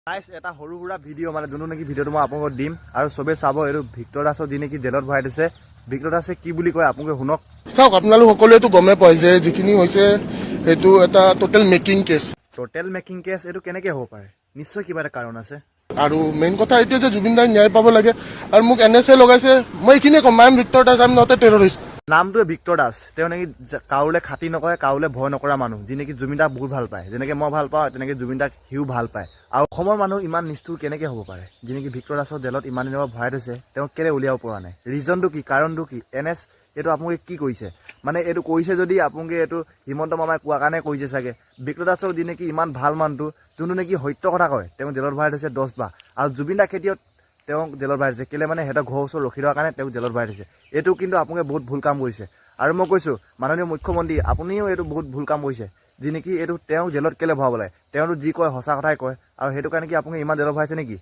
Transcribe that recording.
গাইছ এটা সৰু সুৰা ভিডিঅ' মানে যোনটো নেকি ভিডিঅ'টো মই আপোনালোকক দিম আৰু চবে চাব। এইটো ভিক্টৰ দাসক যি নেকি জেলত ভৰাই দিছে। ভিক্টৰ দাসে কি বুলি কয় আপোনালোকে শুনক। চাওক, আপোনালোক সকলোৱেতো গমে পায় যে যিখিনি হৈছে সেইটো এটা total making case. Total making case এইটো কেনেকৈ হ'ব পাৰে? নিশ্চয় কিবা এটা কাৰণ আছে। আৰু মেইন কথা এইটোৱে যে জুবিন দাই ন্যায় পাব লাগে। আৰু মোক NSA লগাইছে, মই এইখিনিয়ে ক'ম, I am Victor Das, I am not a terrorist. নামটোৱে ভিক্টৰ দাস। তেওঁ নেকি কাৰোলৈ খাতি নকৰে, কাৰোলৈ ভয় নকৰা মানুহ, যি নেকি জুবিন দাক বহুত ভাল পায়। যেনেকৈ মই ভাল পাওঁ তেনেকৈ জুবিন দাক সিও ভাল পায়। আৰু অসমৰ মানুহ ইমান নিষ্ঠুৰ কেনেকৈ হ'ব পাৰে? যি নেকি ভিক্টৰ দাসক জেলত ইমান দিনৰ পৰা ভৰাই থৈছে, তেওঁক কেলৈ উলিয়াব পৰা নাই? ৰিজনটো কি, কাৰণটো কি? NS এইটো আপোনালোকে কি কৰিছে? মানে এইটো কৰিছে যদি আপোনালোকে এইটো হিমন্ত মামাই কোৱা কাৰণে কৰিছে চাগে। ভিক্টৰ দাসক যি নেকি ইমান ভাল মানুহটো, যোনটো নেকি সত্য কথা কয়, তেওঁ জেলত ভৰাই থৈছে 10 বাৰ। আৰু জুবিন দা খেতিয়ক তেওঁক জেলত ভৰাই দিছে কেলৈ? মানে সিহঁতৰ ঘৰৰ ওচৰত ৰখি থকাৰ কাৰণে তেওঁক জেলত ভৰাই দিছে। এইটো কিন্তু আপোনালোকে বহুত ভুল কাম কৰিছে। আৰু মই কৈছোঁ, মাননীয় মুখ্যমন্ত্ৰী আপুনিও এইটো বহুত ভুল কাম কৰিছে। যি নেকি এইটো তেওঁ জেলত কেলৈ ভৰাব লাগে? তেওঁতো যি কয় সঁচা কথাই কয়। আৰু সেইটো কাৰণে কি আপোনালোকে ইমান জেলত ভৰাইছে নেকি?